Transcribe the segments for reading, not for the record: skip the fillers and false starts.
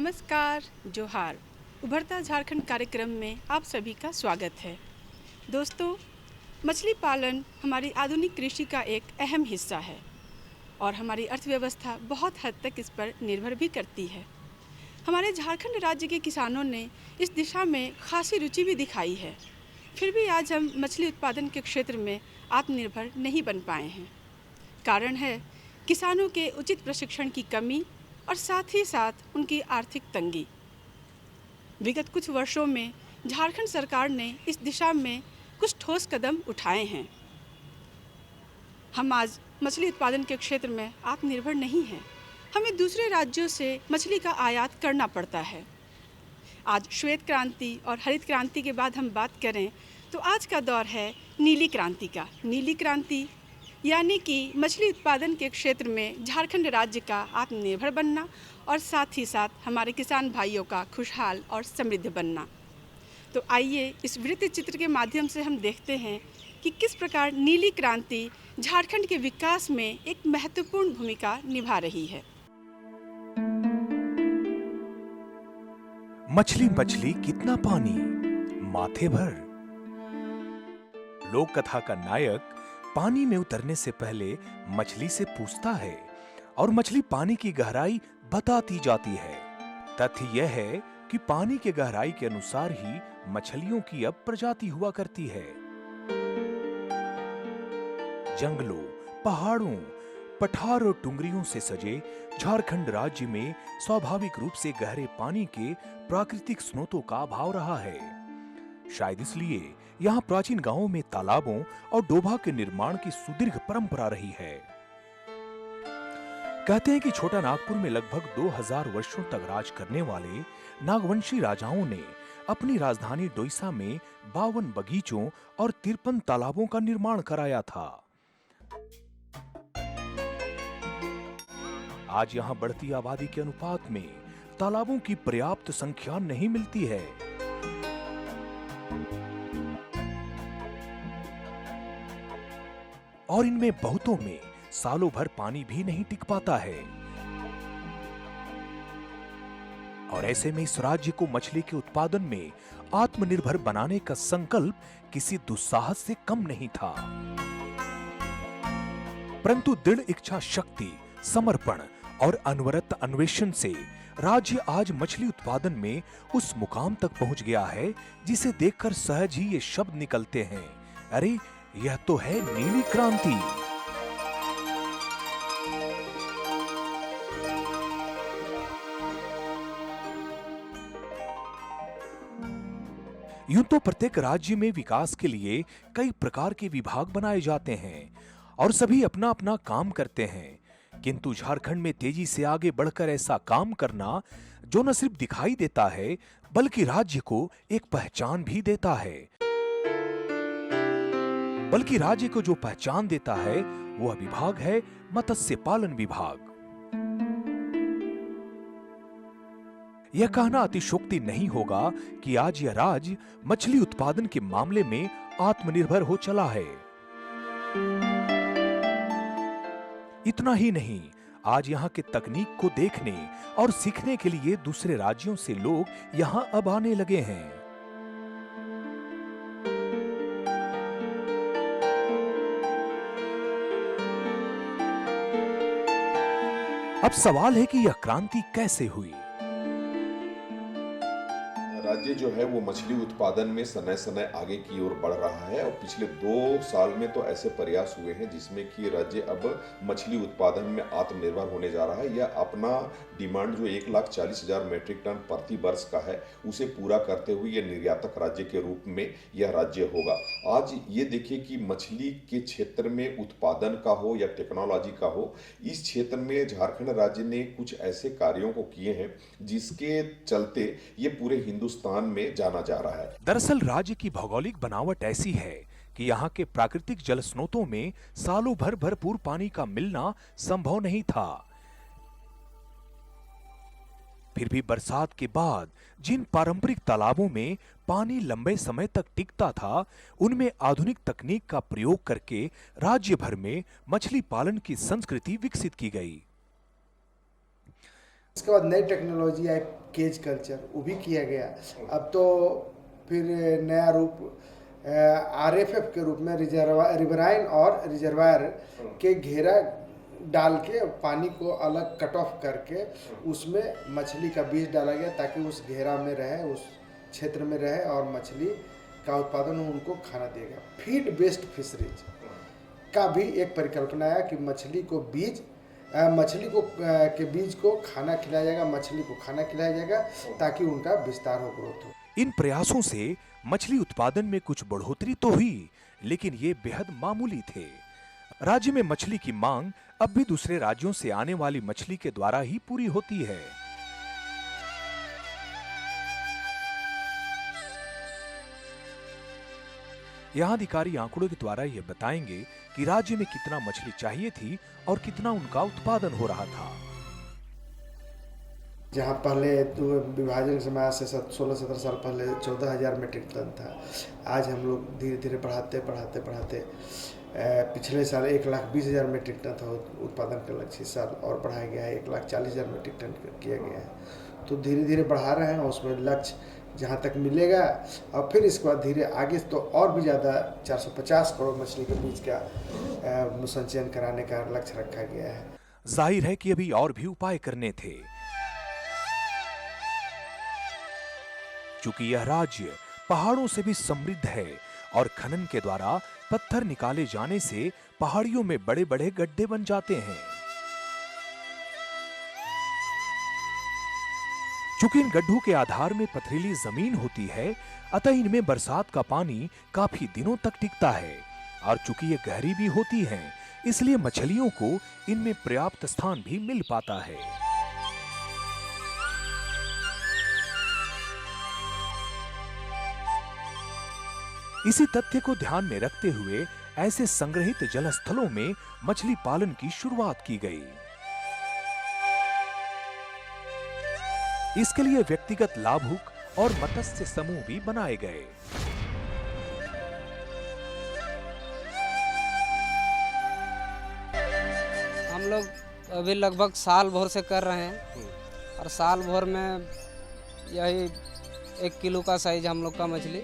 नमस्कार, जोहार। उभरता झारखंड कार्यक्रम में आप सभी का स्वागत है। दोस्तों, मछली पालन हमारी आधुनिक कृषि का एक अहम हिस्सा है और हमारी अर्थव्यवस्था बहुत हद तक इस पर निर्भर भी करती है। हमारे झारखंड राज्य के किसानों ने इस दिशा में खासी रुचि भी दिखाई है। फिर भी आज हम मछली उत्पादन के क्षेत्र में आत्मनिर्भर नहीं बन पाए हैं। कारण है किसानों के उचित प्रशिक्षण की कमी और साथ ही साथ उनकी आर्थिक तंगी। विगत कुछ वर्षों में झारखंड सरकार ने इस दिशा में कुछ ठोस कदम उठाए हैं। हम आज मछली उत्पादन के क्षेत्र में आत्मनिर्भर नहीं हैं। हमें दूसरे राज्यों से मछली का आयात करना पड़ता है। आज श्वेत क्रांति और हरित क्रांति के बाद हम बात करें तो आज का दौर है नीली क्रांति का। नीली क्रांति यानी कि मछली उत्पादन के क्षेत्र में झारखंड राज्य का आत्मनिर्भर बनना और साथ ही साथ हमारे किसान भाइयों का खुशहाल और समृद्ध बनना। तो आइए इस वृत्त चित्र के माध्यम से हम देखते हैं कि किस प्रकार नीली क्रांति झारखंड के विकास में एक महत्वपूर्ण भूमिका निभा रही है। मछली मछली कितना पानी, माथे भर। लोक कथा का नायक पानी में उतरने से पहले मछली से पूछता है और मछली पानी की गहराई बताती जाती है। तथ्य यह है कि पानी के गहराई के अनुसार ही मछलियों की अब प्रजाति हुआ करती है। जंगलों, पहाड़ों, पठार और टुंगरियों से सजे झारखंड राज्य में स्वाभाविक रूप से गहरे पानी के प्राकृतिक स्रोतों का अभाव रहा है। शायद इसलिए यहाँ प्राचीन गांवों में तालाबों और डोभा के निर्माण की सुदीर्घ परंपरा रही है। कहते हैं कि छोटा नागपुर में लगभग 2000 वर्षों तक राज करने वाले नागवंशी राजाओं ने अपनी राजधानी डोईसा में 52 बगीचों और 53 तालाबों का निर्माण कराया था। आज यहाँ बढ़ती आबादी के अनुपात में तालाबों की पर्याप्त संख्या नहीं मिलती है। और इनमें बहुतों में सालों भर पानी भी नहीं टिक पाता है। और ऐसे में इस राज्य को मछली के उत्पादन में आत्मनिर्भर बनाने का संकल्प किसी दुस्साहस से कम नहीं था। परंतु दृढ़ इच्छा शक्ति, समर्पण और अनवरत अन्वेषण से राज्य आज मछली उत्पादन में उस मुकाम तक पहुंच गया है जिसे देखकर सहज ही ये शब्द निकलते हैं, अरे यह तो है नीली क्रांति। यूं तो प्रत्येक राज्य में विकास के लिए कई प्रकार के विभाग बनाए जाते हैं और सभी अपना अपना काम करते हैं, किंतु झारखंड में तेजी से आगे बढ़कर ऐसा काम करना जो न सिर्फ दिखाई देता है बल्कि राज्य को एक पहचान भी देता है। बल्कि राज्य को जो पहचान देता है वह विभाग है मत्स्य पालन विभाग। यह कहना अतिशयोक्ति नहीं होगा कि आज यह राज्य मछली उत्पादन के मामले में आत्मनिर्भर हो चला है। इतना ही नहीं, आज यहाँ के तकनीक को देखने और सीखने के लिए दूसरे राज्यों से लोग यहाँ अब आने लगे हैं। अब सवाल है कि यह क्रांति कैसे हुई। राज्य जो है वो मछली उत्पादन में समय समय आगे की ओर बढ़ रहा है और पिछले 2 साल में तो ऐसे प्रयास हुए हैं जिसमें कि राज्य अब मछली उत्पादन में आत्मनिर्भर होने जा रहा है। यह अपना डिमांड जो 1,40,000 मीट्रिक टन प्रति वर्ष का है उसे पूरा करते हुए यह निर्यातक राज्य के रूप में यह राज्य होगा। आज ये देखिए कि मछली के क्षेत्र में उत्पादन का हो या टेक्नोलॉजी का हो, इस क्षेत्र में झारखंड राज्य ने कुछ ऐसे कार्यों को किए हैं जिसके चलते ये पूरे हिंदुस्तान में जाना जा रहा है। दरअसल राज्य की भौगोलिक बनावट ऐसी है कि यहाँ के प्राकृतिक जल स्रोतों में सालों भर भरपूर पानी का मिलना संभव नहीं था। फिर भी बरसात के बाद जिन पारंपरिक तालाबों में पानी लंबे समय तक टिकता था, उनमें आधुनिक तकनीक का प्रयोग करके राज्य भर में मछली पालन की संस्कृति विकसित की गई। इसके बाद नई टेक्नोलॉजी आई, केज कल्चर, वो भी किया गया। अब तो फिर नया रूप RFF के रूप में रिवराइन और रिजर्वायर के घेरा डाल के पानी को अलग कट ऑफ करके उसमें मछली का बीज डाला गया ताकि उस घेरा में रहे, उस क्षेत्र में रहे और मछली का उत्पादन उनको खाना देगा। फीड बेस्ड फिशरीज का भी एक परिकल्पना है कि मछली को के बीज को खाना खिलाया जाएगा, मछली को खाना खिलाया जाएगा ताकि उनका विस्तार हो, ग्रोथ हो। इन प्रयासों से मछली उत्पादन में कुछ बढ़ोतरी तो हुई, लेकिन ये बेहद मामूली थे। राज्य में मछली की मांग अब भी दूसरे राज्यों से आने वाली मछली के द्वारा ही पूरी होती है। यहाँ अधिकारी आंकड़ों के द्वारा यह बताएंगे कि राज्य में कितना मछली चाहिए थी और कितना उनका उत्पादन हो रहा था। जहाँ पहले तो विभाजन समय आज से 16-17 साल पहले 14,000 मीट्रिक टन था, आज हम लोग धीरे धीरे बढ़ाते पिछले साल 1,20,000 मीट्रिक टन था उत्पादन का लक्ष्य, इस साल और बढ़ाया गया है, 1,40,000 मीट्रिक टन किया गया है। तो धीरे धीरे बढ़ा रहे हैं, उसमें लक्ष्य जहाँ तक मिलेगा और फिर इसके बाद धीरे आगे तो और भी ज़्यादा 450 करोड़ मछली के बीज का संचयन कराने का लक्ष्य रखा गया है। जाहिर है कि अभी और भी उपाय करने थे। चूंकि यह राज्य पहाड़ों से भी समृद्ध है और खनन के द्वारा पत्थर निकाले जाने से पहाड़ियों में बड़े बड़े गड्ढे बन जाते हैं। चूंकि इन गड्ढों के आधार में पथरीली जमीन होती है, अतः इनमें बरसात का पानी काफी दिनों तक टिकता है और चूंकि ये गहरी भी होती हैं, इसलिए मछलियों को इनमें पर्याप्त स्थान भी मिल पाता है। इसी तथ्य को ध्यान में रखते हुए ऐसे संग्रहित जलस्थलों में मछली पालन की शुरुआत की गई। इसके लिए व्यक्तिगत लाभुक और मत्स्य समूह भी बनाए गए। हम लोग अभी लगभग साल भर से कर रहे हैं और साल भर में यही 1 किलो का साइज हम लोग का मछली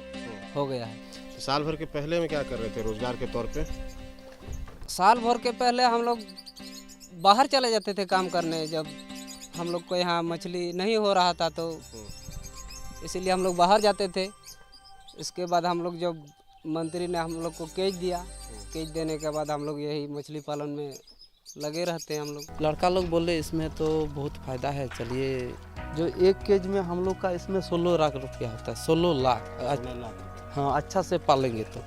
हो गया है। साल भर के पहले में क्या कर रहे थे रोजगार के तौर पे? साल भर के पहले हम लोग बाहर चले जाते थे काम करने, जब हम लोग को यहाँ मछली नहीं हो रहा था तो इसीलिए हम लोग बाहर जाते थे। इसके बाद हम लोग जब मंत्री ने हम लोग को केज दिया, केज देने के बाद हम लोग यही मछली पालन में लगे रहते हैं। हम लोग लड़का लोग बोले इसमें तो बहुत फ़ायदा है, चलिए। जो 1 केज में हम लोग का इसमें 16 लाख रुपया होता है, 16 लाख। हाँ, अच्छा से पालेंगे तो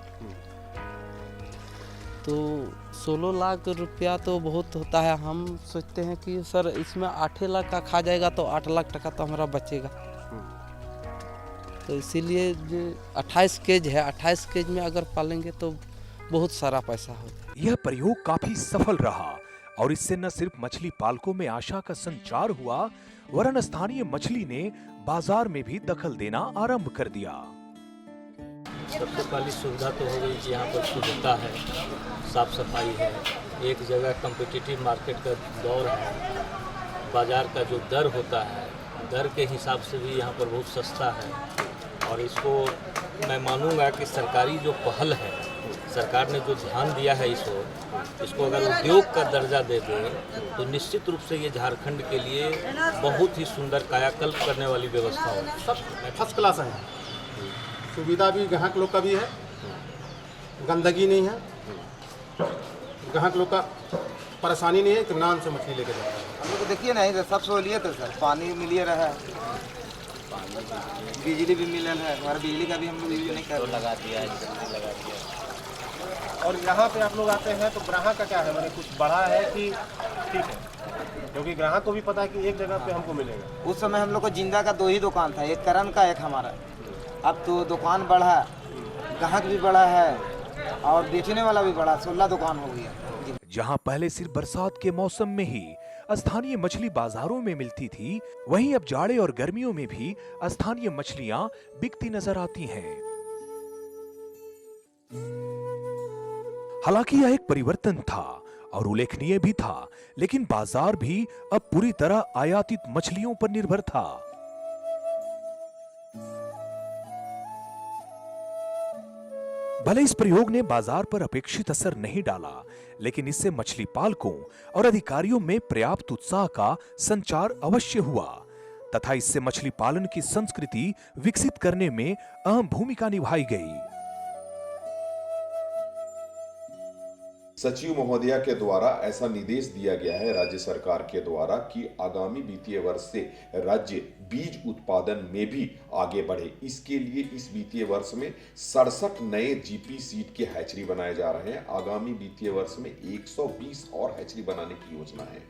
16 लाख रुपया तो बहुत होता है। हम सोचते हैं कि सर इसमें 8 लाख का खा जाएगा तो 8 लाख टका तो हमारा बचेगा। तो इसीलिए जो 28 केज है, 28 केज में अगर पालेंगे तो बहुत सारा पैसा होता है। यह प्रयोग काफी सफल रहा और इससे न सिर्फ मछली पालकों में आशा का संचार हुआ, वरन स्थानीय मछली ने बाजार में भी दखल देना आरंभ कर दिया। सबसे पहली सुविधा तो हो गई कि यहाँ पर शुद्धता है, साफ सफाई है, एक जगह कम्पिटिटिव मार्केट का दौर है, बाज़ार का जो दर होता है दर के हिसाब से भी यहाँ पर बहुत सस्ता है। और इसको मैं मानूंगा कि सरकारी जो पहल है, सरकार ने जो ध्यान दिया है इसको अगर उद्योग का दर्जा दे दे तो निश्चित रूप से ये झारखंड के लिए बहुत ही सुंदर कायाकल्प करने वाली व्यवस्था होगी। सब फर्स्ट क्लास है, सुविधा भी ग्राहक लोग का भी है, गंदगी नहीं है, ग्राहक लोग का परेशानी नहीं है, इत्मीनान से मछली लेके जाते हैं। हम लोग देखिए ना, सब सहूलियत है सर, पानी मिलिए रहा है, बिजली भी मिलल है, हमारे बिजली का भी हम लोग यूज नहीं कर लगा दिया है। और यहाँ पे आप लोग आते हैं तो ग्राहक का क्या है, मैंने कुछ बढ़ा है कि ठीक है, क्योंकि ग्राहक को भी पता है कि एक जगह पे हमको मिलेगा। उस समय हम लोग को जिंदा का 2 ही दुकान था, एक करण का एक हमारा। अब तो दुकान बढ़ा, ग्राहक भी बढ़ा है और बेचने वाला भी बढ़ा, 16 दुकान हो गया। जहां पहले सिर्फ बरसात के मौसम में ही स्थानीय मछली बाजारों में मिलती थी, वहीं अब जाड़े और गर्मियों में भी स्थानीय मछलियां बिकती नजर आती हैं। हालांकि यह एक परिवर्तन था और उल्लेखनीय भी था, लेकिन बाजार भी अब पूरी तरह आयातित मछलियों पर निर्भर था। भले इस प्रयोग ने बाजार पर अपेक्षित असर नहीं डाला, लेकिन इससे मछली पालकों और अधिकारियों में पर्याप्त उत्साह का संचार अवश्य हुआ तथा इससे मछली पालन की संस्कृति विकसित करने में अहम भूमिका निभाई गई। सचिव महोदया के द्वारा ऐसा निर्देश दिया गया है राज्य सरकार के द्वारा कि आगामी वित्तीय वर्ष से राज्य बीज उत्पादन में भी आगे बढ़े। इसके लिए इस वित्तीय वर्ष में 67 नए जीपी सीड के हैचरी बनाए जा रहे हैं। आगामी वित्तीय वर्ष में 120 और हैचरी बनाने की योजना है।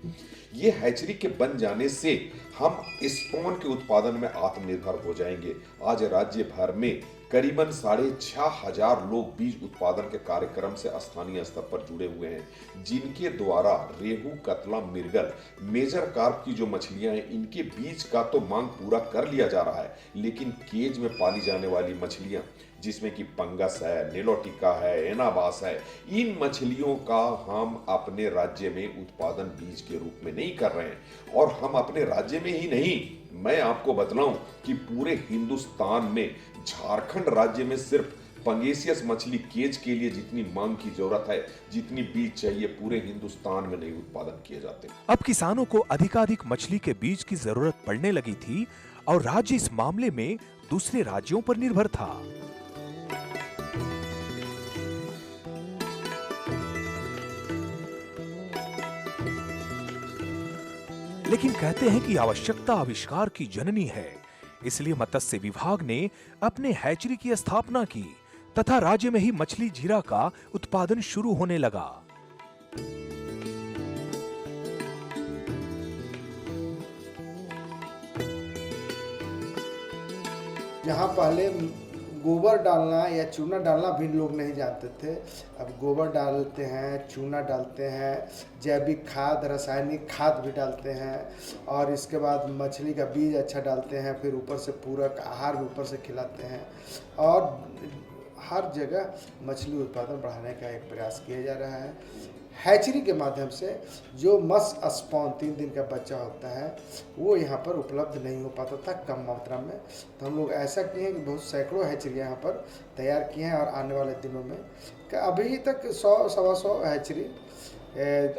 ये हैचरी के बन जाने से हम स्पॉन के उत्पादन में आत्मनिर्भर हो जाएंगे। आज राज्य भर में करीबन 6,500 लोग बीज उत्पादन के कार्यक्रम से स्थानीय स्तर पर जुड़े हुए हैं, जिनके द्वारा रेहू, कतला, मिर्गल, मेजर कार्प की जो मछलियां हैं, इनके बीज का तो मांग पूरा कर लिया जा रहा है, लेकिन केज में पाली जाने वाली मछलियां जिसमें कि पंगस है, नीलोटिका है, एनाबास है, इन मछलियों का हम अपने राज्य में उत्पादन बीज के रूप में नहीं कर रहे हैं। और हम अपने राज्य में ही नहीं, मैं आपको बतलाऊं कि पूरे हिंदुस्तान में झारखंड राज्य में सिर्फ पंगेसियस मछली केज के लिए जितनी मांग की जरूरत है, जितनी बीज चाहिए, पूरे हिंदुस्तान में नहीं उत्पादन किए जाते। अब किसानों को अधिकाधिक मछली के बीज की जरूरत पड़ने लगी थी और राज्य इस मामले में दूसरे राज्यों पर निर्भर था। लेकिन कहते हैं कि आवश्यकता आविष्कार की जननी है, इसलिए मत्स्य विभाग ने अपने हैचरी की स्थापना की तथा राज्य में ही मछली जीरा का उत्पादन शुरू होने लगा। जहाँ पहले गोबर डालना या चूना डालना भी लोग नहीं जानते थे, अब गोबर डालते हैं, चूना डालते हैं, जैविक खाद, रासायनिक खाद भी डालते हैं और इसके बाद मछली का बीज अच्छा डालते हैं, फिर ऊपर से पूरक आहार भी ऊपर से खिलाते हैं और हर जगह मछली उत्पादन बढ़ाने का एक प्रयास किया जा रहा है। हैचरी के माध्यम से जो मत्स्य स्पॉन 3 दिन का बच्चा होता है वो यहाँ पर उपलब्ध नहीं हो पाता था कम मात्रा में, तो हम लोग ऐसा किए हैं कि बहुत सैकड़ों हैचरी यहाँ पर तैयार किए हैं और आने वाले दिनों में अभी तक 100-125 हैचरी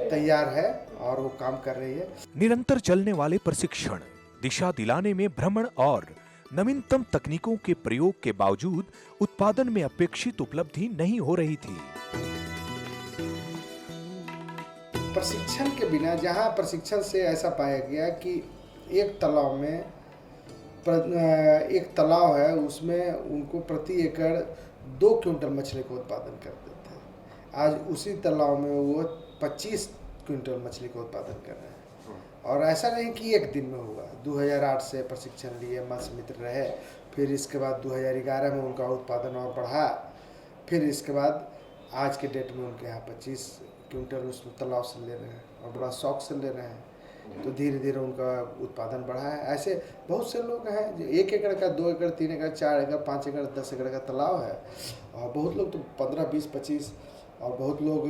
तैयार है और वो काम कर रही है। निरंतर चलने वाले प्रशिक्षण, दिशा दिलाने में भ्रमण और नवीनतम तकनीकों के प्रयोग के बावजूद उत्पादन में अपेक्षित उपलब्धि नहीं हो रही थी। प्रशिक्षण के बिना, जहाँ प्रशिक्षण से ऐसा पाया गया कि एक तालाब में एक तालाब है, उसमें उनको प्रति एकड़ 2 क्विंटल मछली का उत्पादन करते थे। आज उसी तालाब में वो 25 क्विंटल मछली का उत्पादन कर रहे हैं और ऐसा नहीं कि एक दिन में हुआ। 2008 से प्रशिक्षण लिए, मत्स्य मित्र रहे, फिर इसके बाद 2011 में उनका उत्पादन और बढ़ा, फिर इसके बाद आज के डेट में उनके यहाँ 25 क्विंटल उस तालाब से ले रहे हैं और बड़ा शौक से ले रहे हैं, तो धीरे धीरे उनका उत्पादन बढ़ा है। ऐसे बहुत से लोग हैं जो 1 एकड़ का, 2 एकड़, 3 एकड़, 4 एकड़, 5 एकड़, 10 एकड़ का तालाब है और बहुत लोग तो 15, 20, 25 और बहुत लोग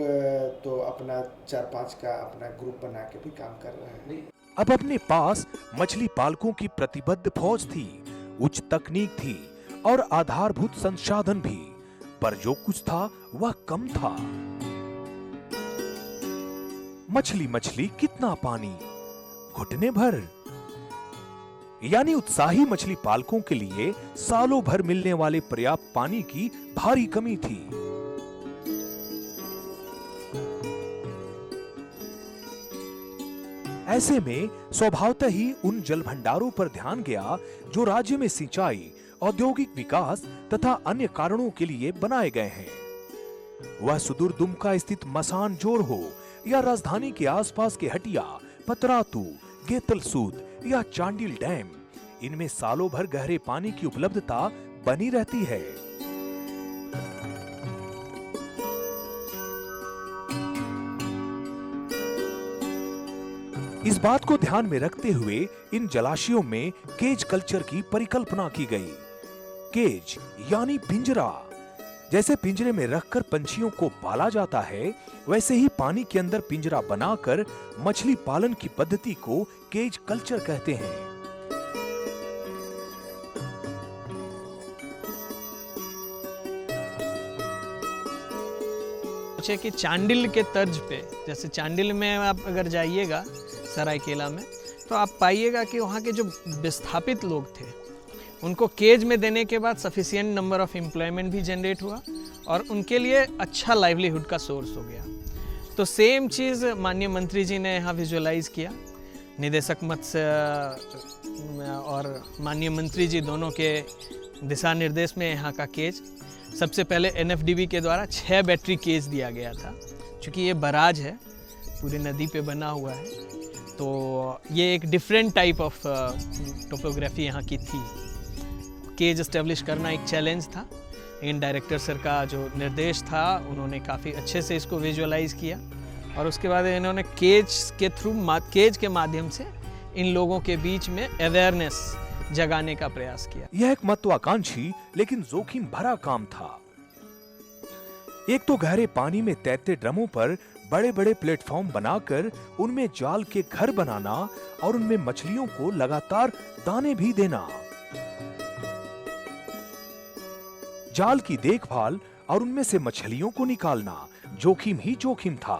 तो अपना 4-5 का अपना ग्रुप बना के भी काम कर रहे हैं। अब अपने पास मछली पालकों की प्रतिबद्ध फौज थी, उच्च तकनीक थी और आधारभूत संसाधन भी, पर जो कुछ था वह कम था। मछली मछली कितना पानी, घुटने भर। यानी उत्साही मछली पालकों के लिए सालों भर मिलने वाले पर्याप्त पानी की भारी कमी थी। ऐसे में स्वभावतः ही उन जल भंडारों पर ध्यान गया जो राज्य में सिंचाई, औद्योगिक विकास तथा अन्य कारणों के लिए बनाए गए हैं। वह सुदूर दुमका स्थित मसान जोर हो या राजधानी के आसपास के हटिया, पतरातू, गेतलसूद या चांडिल डैम, इनमें सालों भर गहरे पानी की उपलब्धता बनी रहती है। इस बात को ध्यान में रखते हुए इन जलाशयों में केज कल्चर की परिकल्पना की गई। केज यानी पिंजरा। जैसे पिंजरे में रखकर पंछियों को पाला जाता है, वैसे ही पानी के अंदर पिंजरा बनाकर मछली पालन की पद्धति को केज कल्चर कहते हैं। कि चांडिल के तर्ज पे, जैसे चांडिल में आप अगर जाइएगा सरायकेला में, तो आप पाइएगा कि वहाँ के जो विस्थापित लोग थे उनको केज में देने के बाद सफिशिएंट नंबर ऑफ एम्प्लॉयमेंट भी जनरेट हुआ और उनके लिए अच्छा लाइवलीहुड का सोर्स हो गया। तो सेम चीज़ माननीय मंत्री जी ने यहाँ विजुअलाइज किया। निदेशक मत्स्य और माननीय मंत्री जी दोनों के दिशा निर्देश में यहाँ का केज सबसे पहले NFDB के द्वारा 6 बैटरी केज दिया गया था। क्योंकि ये बराज है, पूरी नदी पे बना हुआ है, तो ये एक डिफरेंट टाइप ऑफ टोपोग्राफी यहाँ की थी। केज एस्टेब्लिश करना एक चैलेंज था, लेकिन डायरेक्टर सर का जो निर्देश था उन्होंने काफ़ी अच्छे से इसको विजुअलाइज किया और उसके बाद इन्होंने केज के थ्रू, केज के माध्यम से इन लोगों के बीच में अवेयरनेस जगाने का प्रयास किया। यह एक महत्वाकांक्षी लेकिन जोखिम भरा काम था। एक तो गहरे पानी में तैरते ड्रमों पर बड़े बड़े प्लेटफॉर्म बनाकर उनमें जाल के घर बनाना और उनमें मछलियों को लगातार दाने भी देना। जाल की देखभाल और उनमें से मछलियों को निकालना जोखिम ही जोखिम था।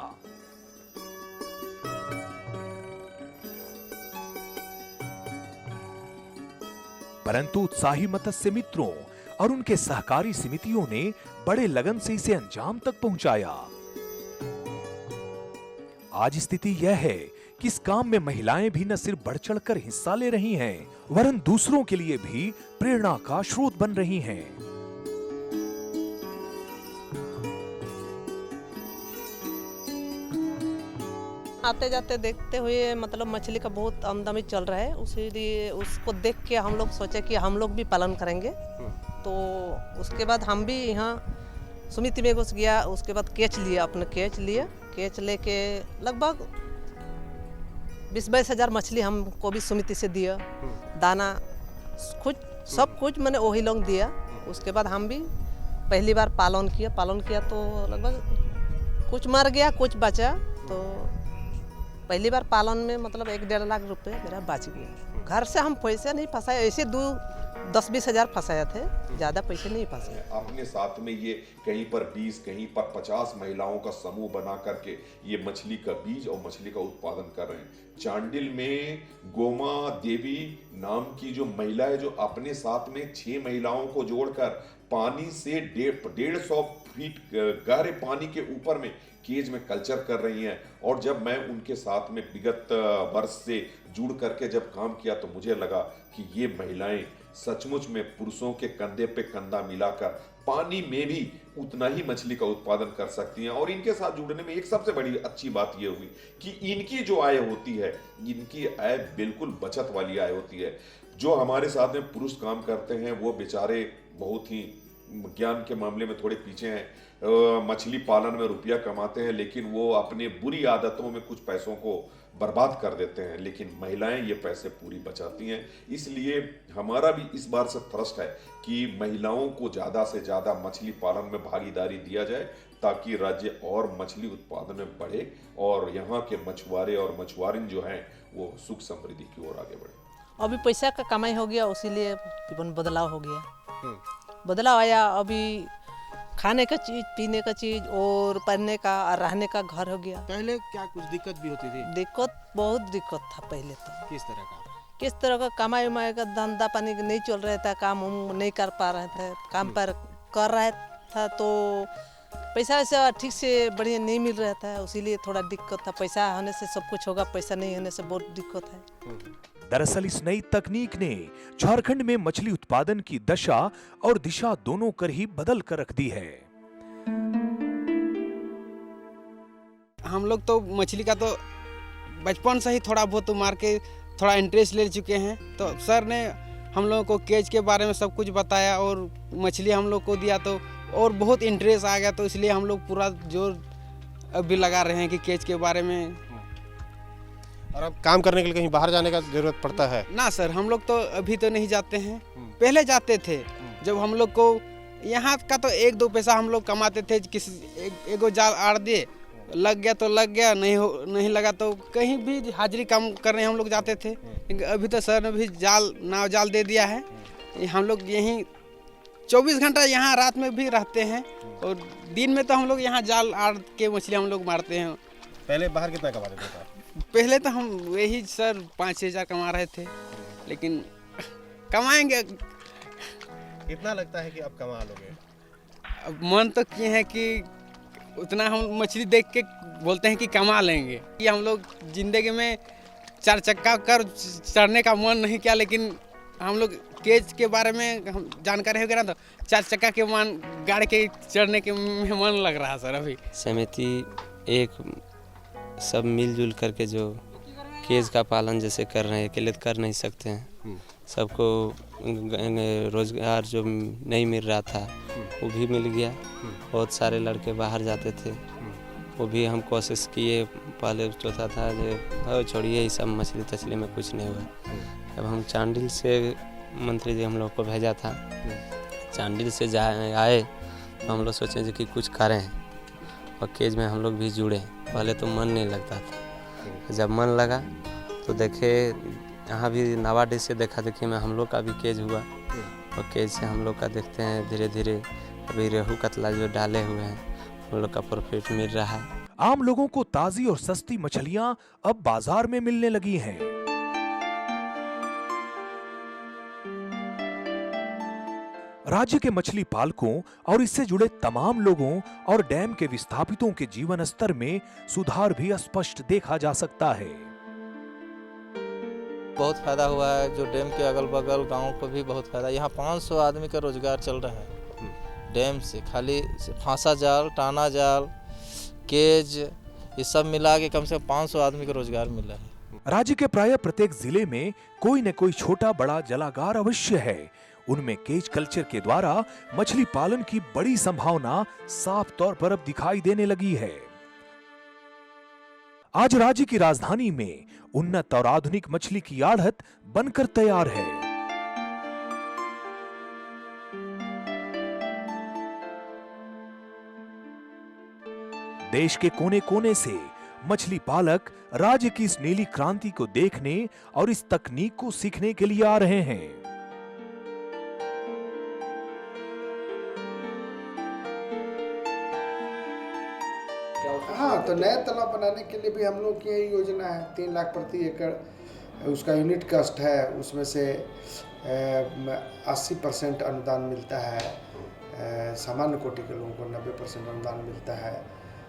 परंतु उत्साही मत्स्य मित्रों और उनके सहकारी समितियों ने बड़े लगन से इसे अंजाम तक पहुंचाया। आज स्थिति यह है कि इस काम में महिलाएं भी न सिर्फ बढ़ चढ़कर हिस्सा ले रही हैं, वरन दूसरों के लिए भी प्रेरणा का स्रोत बन रही हैं। आते जाते देखते हुए मतलब मछली का बहुत आमदनी चल रहा है, उसीलिए उसको देख के हम लोग सोचे कि हम लोग भी पालन करेंगे। तो उसके बाद हम भी यहाँ समिति में घुस गया। उसके बाद केच लिया, अपने केच लेके लगभग 20-22 हज़ार मछली हमको भी समिति से दिया। दाना कुछ सब कुछ मैंने वही लोग दिया। उसके बाद हम भी पहली बार पालन किया तो लगभग कुछ मर गया, कुछ बचा। तो पहली बार पालन में मतलब 1-1.5 लाख रुपए मेरा बच गया। घर से हम पैसे नहीं फंसाए, ऐसे 10-20 हज़ार फंसाए थे, ज़्यादा पैसे नहीं फंसाए। अपने साथ में ये कहीं पर 20, कहीं पर 50 महिलाओं का समूह बना करके ये मछली का बीज और मछली का उत्पादन कर रहे हैं। चांडिल में गोमा देवी नाम की जो महिला है, जो अपने साथ में 6 महिलाओं को जोड़कर पानी से 150 फीट गहरे पानी के ऊपर में केज में कल्चर कर रही हैं। और जब मैं उनके साथ में विगत वर्ष से जुड़ करके जब काम किया तो मुझे लगा कि ये महिलाएं सचमुच में पुरुषों के कंधे पे कंधा मिलाकर पानी में भी उतना ही मछली का उत्पादन कर सकती हैं। और इनके साथ जुड़ने में एक सबसे बड़ी अच्छी बात ये हुई कि इनकी जो आय होती है, इनकी आय बिल्कुल बचत वाली आय होती है। जो हमारे साथ में पुरुष काम करते हैं वो बेचारे बहुत ही ज्ञान के मामले में थोड़े पीछे हैं, मछली पालन में रुपया कमाते हैं, लेकिन वो अपने बुरी आदतों में कुछ पैसों को बर्बाद कर देते हैं। लेकिन महिलाएं ये पैसे पूरी बचाती हैं। इसलिए हमारा भी इस बार से थ्रस्ट है कि महिलाओं को ज़्यादा से ज़्यादा मछली पालन में भागीदारी दिया जाए, ताकि राज्य और मछली उत्पादन में बढ़े और यहाँ के मछुआरे और मछुआरिन जो हैं वो सुख समृद्धि की ओर आगे बढ़े। अभी पैसा का कमाई हो गया, उसीलिए जीवन बदलाव हो गया। बदलाव आया, अभी खाने का चीज़, पीने का चीज़ और पहनने का और रहने का घर हो गया। पहले क्या कुछ दिक्कत भी होती थी? बहुत दिक्कत था पहले तो। किस तरह का? कमाई उमाई का धंधा पानी नहीं चल रहा था, काम हम नहीं कर पा रहे थे। काम पर कर रहा था तो पैसा वैसा ठीक से बढ़िया नहीं मिल रहा था, इसीलिए थोड़ा दिक्कत था। पैसा होने से सब कुछ होगा, पैसा नहीं होने से बहुत दिक्कत है। दरअसल इस नई तकनीक ने झारखंड में मछली उत्पादन की दशा और दिशा दोनों कर ही बदल कर रख दी है। हम लोग तो मछली का तो बचपन से ही थोड़ा बहुत मार के थोड़ा इंटरेस्ट ले चुके हैं। तो सर ने हम लोगों को केज के बारे में सब कुछ बताया और मछली हम लोग को दिया तो और बहुत इंटरेस्ट आ गया। तो इसलिए हम लोग पूरा जोर अभी लगा रहे हैं कि केज के बारे में। और अब काम करने के लिए कहीं बाहर जाने का जरूरत पड़ता है? ना सर, हम लोग तो अभी तो नहीं जाते हैं, पहले जाते थे। जब हम लोग को यहाँ का तो 1-2 पैसा हम लोग कमाते थे, किसी एगो जाल आड़ दिए, लग गया तो लग गया, नहीं लगा तो कहीं भी हाजिरी कम करने हम लोग जाते थे। अभी तो सर ने भी नाव जाल दे दिया है। हम लोग यहीं 24 घंटा यहाँ रात में भी रहते हैं और दिन में तो हम लोग यहाँ जाल आड़ के मछली हम लोग मारते हैं। पहले बाहर कितना कमाते थे? पहले तो हम वही सर 5-6 हज़ार कमा रहे थे, लेकिन कमाएंगे। कितना लगता है कि अब कमा लोगे? अब मन तो किए हैं कि उतना हम मछली देख के बोलते हैं कि कमा लेंगे। कि हम लोग ज़िंदगी में 4 चक्का कर चढ़ने का मन नहीं किया, लेकिन हम लोग केज के बारे में हम जानकारी हो गया ना, तो 4 चक्का के गाड़ी के चढ़ने के मन लग रहा है सर। अभी समिति एक सब मिलजुल करके जो केज का पालन जैसे कर रहे हैं, अकेले कर नहीं सकते हैं। सबको रोजगार जो नहीं मिल रहा था वो भी मिल गया। बहुत सारे लड़के बाहर जाते थे, वो भी हम कोशिश किए। पहले सोचा था जो छोड़िए ये सब मछली तछली में कुछ नहीं हुआ। अब हम चांडिल से मंत्री जी हम लोग को भेजा था, चांडिल से आए तो हम लोग सोचे कि कुछ करें और केज में हम लोग भी जुड़े। पहले तो मन नहीं लगता था, जब मन लगा तो देखे यहाँ भी नवाडी से देखा देखी में हम लोग का भी केज हुआ और केज से हम लोग का देखते हैं धीरे धीरे अभी रेहू कतला जो डाले हुए हैं हम लोग का प्रॉफिट मिल रहा है। आम लोगों को ताजी और सस्ती मछलियां अब बाजार में मिलने लगी हैं। राज्य के मछली पालकों और इससे जुड़े तमाम लोगों और डैम के विस्थापितों के जीवन स्तर में सुधार भी स्पष्ट देखा जा सकता है। बहुत फायदा हुआ है, जो डैम के अगल बगल गांव को भी बहुत फायदा। यहाँ 500 आदमी का रोजगार चल रहा है डैम से। खाली फांसा जाल, टाना जाल, केज, ये सब मिला के कम से कम 500 आदमी का रोजगार मिला है। राज्य के प्राय प्रत्येक जिले में कोई न कोई छोटा बड़ा जलागार अवश्य है। उनमें केज कल्चर के द्वारा मछली पालन की बड़ी संभावना साफ तौर पर अब दिखाई देने लगी है। आज राज्य की राजधानी में उन्नत और आधुनिक मछली की आढ़त बनकर तैयार है। देश के कोने कोने से मछली पालक राज्य की इस नीली क्रांति को देखने और इस तकनीक को सीखने के लिए आ रहे हैं। हाँ, तो नया तालाब बनाने के लिए भी हम लोग की यही योजना है। 3 लाख प्रति एकड़ उसका यूनिट कॉस्ट है, उसमें से 80% अनुदान मिलता है। सामान्य कोटि के लोगों को 90% अनुदान मिलता है,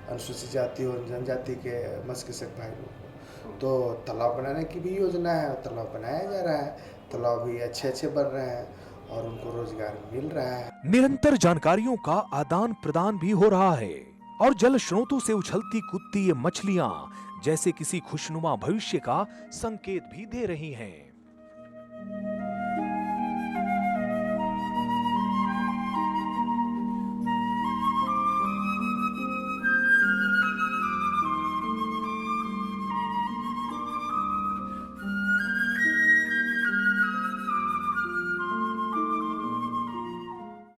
अनुसूचित जाति और जनजाति के मत्स्यकृषक भाई लोगों को। तो तालाब बनाने की भी योजना है, तालाब बनाया जा रहा है। तालाब भी अच्छे बन रहे हैं और उनको रोजगार मिल रहा है। निरंतर जानकारियों का आदान प्रदान भी हो रहा है और जल स्रोतों से उछलती कूदती ये मछलियां जैसे किसी खुशनुमा भविष्य का संकेत भी दे रही हैं।